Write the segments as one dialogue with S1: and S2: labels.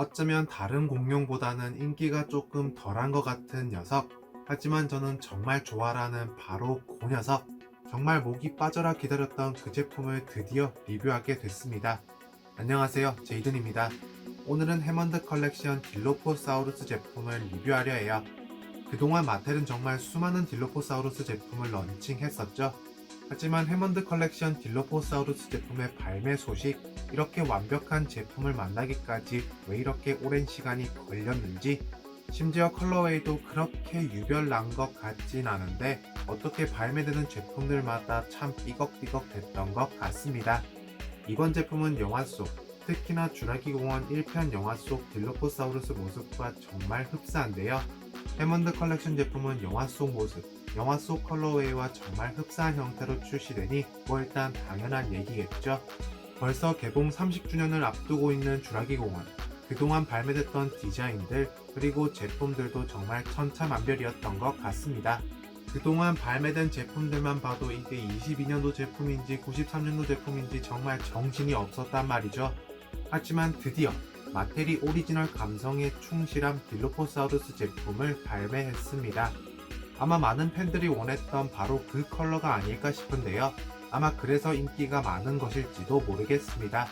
S1: 어쩌면 다른 공룡보다는 인기가 조금 덜한 것 같은 녀석. 하지만 저는 정말 좋아라는 바로 그 녀석. 정말 목이 빠져라 기다렸던 그 제품을 드디어 리뷰하게 됐습니다. 안녕하세요, 제이든입니다. 오늘은 해먼드 컬렉션 딜로포사우루스 제품을 리뷰하려 해요. 그동안 마텔은 정말 수많은 딜로포사우루스 제품을 런칭했었죠. 하지만 해먼드 컬렉션 딜로포사우루스 제품의 발매 소식, 이렇게 완벽한 제품을 만나기까지 왜 이렇게 오랜 시간이 걸렸는지, 심지어 컬러웨이도 그렇게 유별난 것 같진 않은데 어떻게 발매되는 제품들마다 참 삐걱삐걱 됐던 것 같습니다. 이번 제품은 영화 속, 특히나 주라기 공원 1편 영화 속 딜로포사우루스 모습과 정말 흡사한데요. 해먼드 컬렉션 제품은 영화 속 모습, 영화 속 컬러웨이와 정말 흡사한 형태로 출시되니 뭐 일단 당연한 얘기겠죠. 벌써 개봉 30주년을 앞두고 있는 주라기 공원, 그동안 발매됐던 디자인들 그리고 제품들도 정말 천차만별이었던 것 같습니다. 그동안 발매된 제품들만 봐도 이게 22년도 제품인지 93년도 제품인지 정말 정신이 없었단 말이죠. 하지만 드디어 마텔이 오리지널 감성에 충실한 딜로포사우루스 제품을 발매했습니다. 아마 많은 팬들이 원했던 바로 그 컬러가 아닐까 싶은데요. 아마 그래서 인기가 많은 것일지도 모르겠습니다.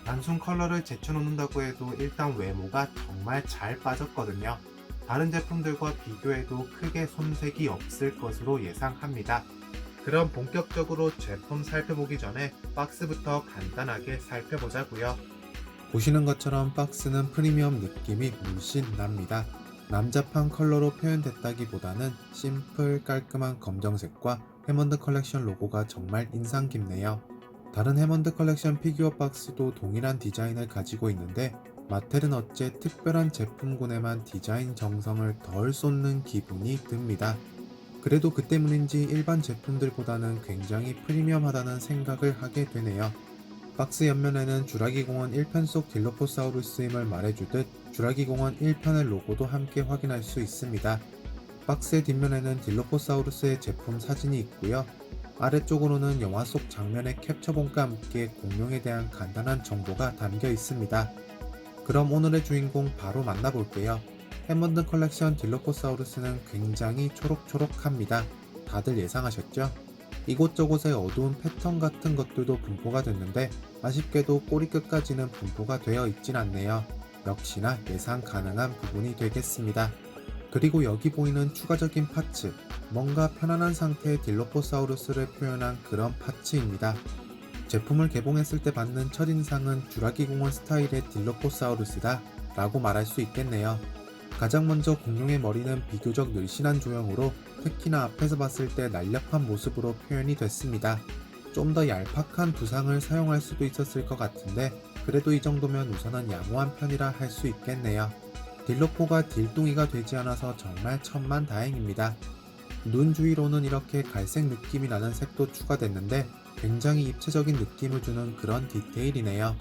S1: 단순 컬러를 제쳐놓는다고 해도 일단 외모가 정말 잘 빠졌거든요. 다른 제품들과 비교해도 크게 손색이 없을 것으로 예상합니다. 그럼 본격적으로 제품 살펴보기 전에 박스부터 간단하게 살펴보자고요. 보시는 것처럼 박스는 프리미엄 느낌이 물씬 납니다. 남자판 컬러로 표현됐다기보다는 심플 깔끔한 검정색과 해먼드 컬렉션 로고가 정말 인상 깊네요. 다른 해먼드 컬렉션 피규어 박스도 동일한 디자인을 가지고 있는데 마텔은 어째 특별한 제품군에만 디자인 정성을 덜 쏟는 기분이 듭니다. 그래도 그 때문인지 일반 제품들보다는 굉장히 프리미엄하다는 생각을 하게 되네요. 박스 옆면에는 주라기 공원 1편 속 딜로포사우루스임을 말해주듯 주라기 공원 1편의 로고도 함께 확인할 수 있습니다. 박스의 뒷면에는 딜로포사우루스의 제품 사진이 있고요. 아래쪽으로는 영화 속 장면의 캡처본과 함께 공룡에 대한 간단한 정보가 담겨 있습니다. 그럼 오늘의 주인공 바로 만나볼게요. 해먼드 컬렉션 딜로포사우루스는 굉장히 초록초록합니다. 다들 예상하셨죠? 이곳저곳에 어두운 패턴 같은 것들도 분포가 됐는데 아쉽게도 꼬리 끝까지는 분포가 되어 있진 않네요. 역시나 예상 가능한 부분이 되겠습니다. 그리고 여기 보이는 추가적인 파츠, 뭔가 편안한 상태의 딜로포사우루스를 표현한 그런 파츠입니다. 제품을 개봉했을 때 받는 첫인상은 주라기 공원 스타일의 딜로포사우루스다 라고 말할 수 있겠네요. 가장 먼저 공룡의 머리는 비교적 늘씬한 조형으로 특히나 앞에서 봤을 때 날렵한 모습으로 표현이 됐습니다. 좀 더 얄팍한 두상을 사용할 수도 있었을 것 같은데 그래도 이 정도면 우선은 양호한 편이라 할 수 있겠네요. 딜로포가 딜뚱이가 되지 않아서 정말 천만다행입니다. 눈 주위로는 이렇게 갈색 느낌이 나는 색도 추가됐는데 굉장히 입체적인 느낌을 주는 그런 디테일이네요.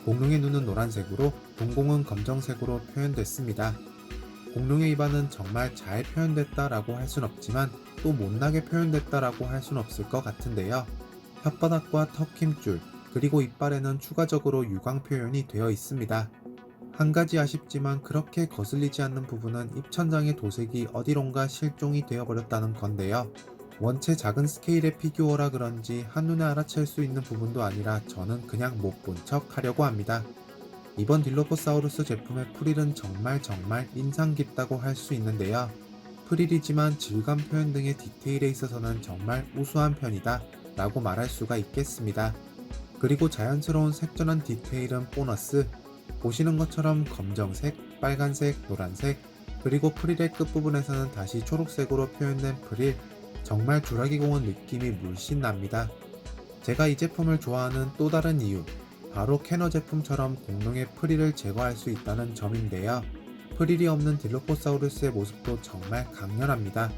S1: 공룡의 눈은 노란색으로 동공은 검정색으로 표현됐습니다. 공룡의 입안은 정말 잘 표현됐다라고 할 순 없지만 또 못나게 표현됐다라고 할 순 없을 것 같은데요. 혓바닥과 턱 힘줄, 그리고 이빨에는 추가적으로 유광 표현이 되어 있습니다. 한 가지 아쉽지만 그렇게 거슬리지 않는 부분은 입천장의 도색이 어디론가 실종이 되어버렸다는 건데요. 원체 작은 스케일의 피규어라 그런지 한눈에 알아챌 수 있는 부분도 아니라 저는 그냥 못 본 척 하려고 합니다. 이번 딜로포사우루스 제품의 프릴은 정말 인상 깊다고 할 수 있는데요. 프릴이지만 질감 표현 등의 디테일에 있어서는 정말 우수한 편이다 라고 말할 수가 있겠습니다. 그리고 자연스러운 색전한 디테일은 보너스. 보시는 것처럼 검정색, 빨간색, 노란색, 그리고 프릴의 끝부분에서는 다시 초록색으로 표현된 프릴, 정말 주라기 공원 느낌이 물씬 납니다. 제가 이 제품을 좋아하는 또 다른 이유, 바로 캐너 제품처럼 공룡의 프릴을 제거할 수 있다는 점인데요. 프릴이 없는 딜로포사우루스의 모습도 정말 강렬합니다.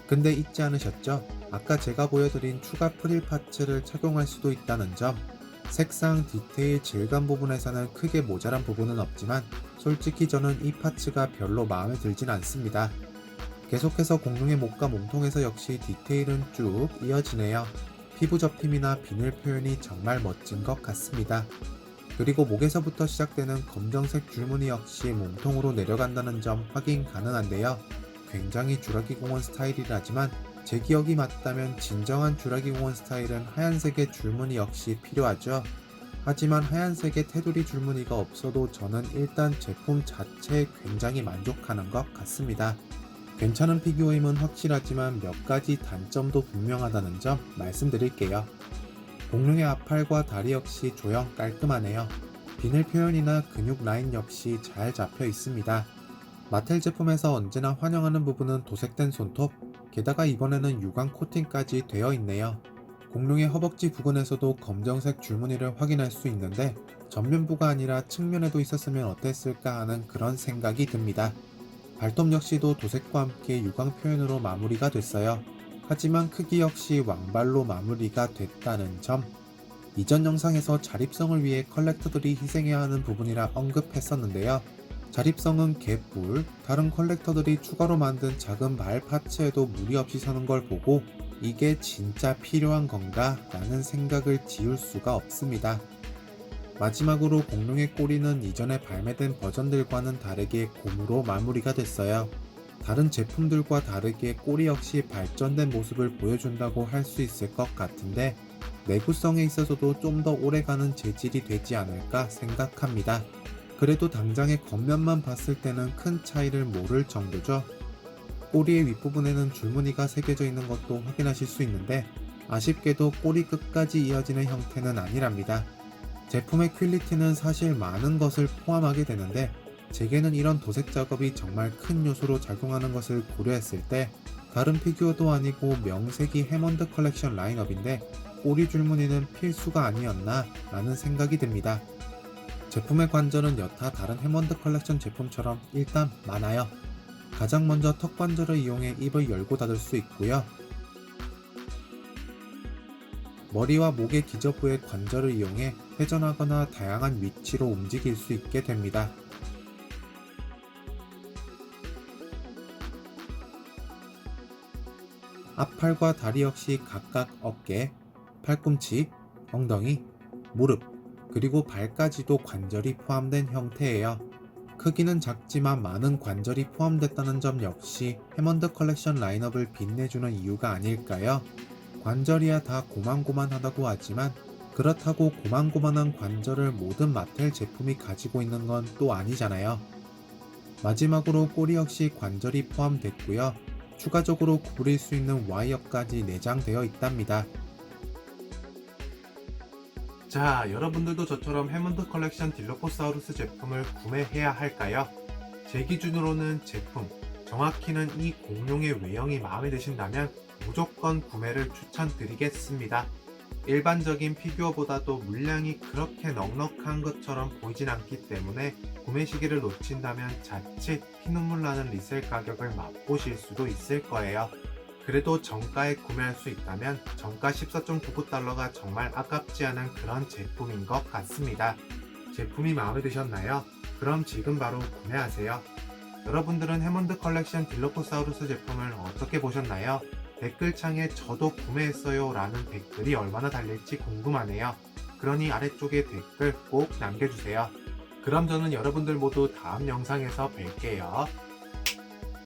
S1: 근데 잊지 않으셨죠? 아까 제가 보여드린 추가 프릴 파츠를 착용할 수도 있다는 점. 색상, 디테일, 질감 부분에서는 크게 모자란 부분은 없지만 솔직히 저는 이 파츠가 별로 마음에 들진 않습니다. 계속해서 공룡의 목과 몸통에서 역시 디테일은 쭉 이어지네요. 피부 접힘이나 비늘 표현이 정말 멋진 것 같습니다. 그리고 목에서부터 시작되는 검정색 줄무늬 역시 몸통으로 내려간다는 점 확인 가능한데요. 굉장히 주라기 공원 스타일이라지만 제 기억이 맞다면 진정한 주라기 공원 스타일은 하얀색의 줄무늬 역시 필요하죠. 하지만 하얀색의 테두리 줄무늬가 없어도 저는 일단 제품 자체에 굉장히 만족하는 것 같습니다. 괜찮은 피규어임은 확실하지만 몇 가지 단점도 분명하다는 점 말씀드릴게요. 공룡의 앞팔과 다리 역시 조형 깔끔하네요. 비늘 표현이나 근육 라인 역시 잘 잡혀 있습니다. 마텔 제품에서 언제나 환영하는 부분은 도색된 손톱, 게다가 이번에는 유광 코팅까지 되어 있네요. 공룡의 허벅지 부근에서도 검정색 줄무늬를 확인할 수 있는데 전면부가 아니라 측면에도 있었으면 어땠을까 하는 그런 생각이 듭니다. 발톱 역시도 도색과 함께 유광 표현으로 마무리가 됐어요. 하지만 크기 역시 왕발로 마무리가 됐다는 점. 이전 영상에서 자립성을 위해 컬렉터들이 희생해야 하는 부분이라 언급했었는데요. 자립성은 개뿔, 다른 컬렉터들이 추가로 만든 작은 발 파츠에도 무리 없이 서는 걸 보고 이게 진짜 필요한 건가? 라는 생각을 지울 수가 없습니다. 마지막으로 공룡의 꼬리는 이전에 발매된 버전들과는 다르게 곰으로 마무리가 됐어요. 다른 제품들과 다르게 꼬리 역시 발전된 모습을 보여준다고 할 수 있을 것 같은데 내구성에 있어서도 좀 더 오래가는 재질이 되지 않을까 생각합니다. 그래도 당장의 겉면만 봤을 때는 큰 차이를 모를 정도죠. 꼬리의 윗부분에는 줄무늬가 새겨져 있는 것도 확인하실 수 있는데 아쉽게도 꼬리 끝까지 이어지는 형태는 아니랍니다. 제품의 퀄리티는 사실 많은 것을 포함하게 되는데 제게는 이런 도색 작업이 정말 큰 요소로 작용하는 것을 고려했을 때 다른 피규어도 아니고 명색이 해먼드 컬렉션 라인업인데 꼬리 줄무늬는 필수가 아니었나 라는 생각이 듭니다. 제품의 관절은 여타 다른 해먼드 컬렉션 제품처럼 일단 많아요. 가장 먼저 턱 관절을 이용해 입을 열고 닫을 수 있고요. 머리와 목의 기저부의 관절을 이용해 회전하거나 다양한 위치로 움직일 수 있게 됩니다. 앞팔과 다리 역시 각각 어깨, 팔꿈치, 엉덩이, 무릎, 그리고 발까지도 관절이 포함된 형태예요. 크기는 작지만 많은 관절이 포함됐다는 점 역시 해먼드 컬렉션 라인업을 빛내주는 이유가 아닐까요? 관절이야 다 고만고만하다고 하지만 그렇다고 고만고만한 관절을 모든 마텔 제품이 가지고 있는 건 또 아니잖아요. 마지막으로 꼬리 역시 관절이 포함됐고요. 추가적으로 구부릴 수 있는 와이어까지 내장되어 있답니다. 자, 여러분들도 저처럼 해먼드 컬렉션 딜로포사우루스 제품을 구매해야 할까요? 제 기준으로는 제품, 정확히는 이 공룡의 외형이 마음에 드신다면 무조건 구매를 추천드리겠습니다. 일반적인 피규어보다도 물량이 그렇게 넉넉한 것처럼 보이진 않기 때문에 구매 시기를 놓친다면 자칫 피눈물 나는 리셀 가격을 맛보실 수도 있을 거예요. 그래도 정가에 구매할 수 있다면 정가 14.99달러가 정말 아깝지 않은 그런 제품인 것 같습니다. 제품이 마음에 드셨나요? 그럼 지금 바로 구매하세요. 여러분들은 해먼드 컬렉션 딜로포사우루스 제품을 어떻게 보셨나요? 댓글창에 저도 구매했어요 라는 댓글이 얼마나 달릴지 궁금하네요. 그러니 아래쪽에 댓글 꼭 남겨주세요. 그럼 저는 여러분들 모두 다음 영상에서 뵐게요.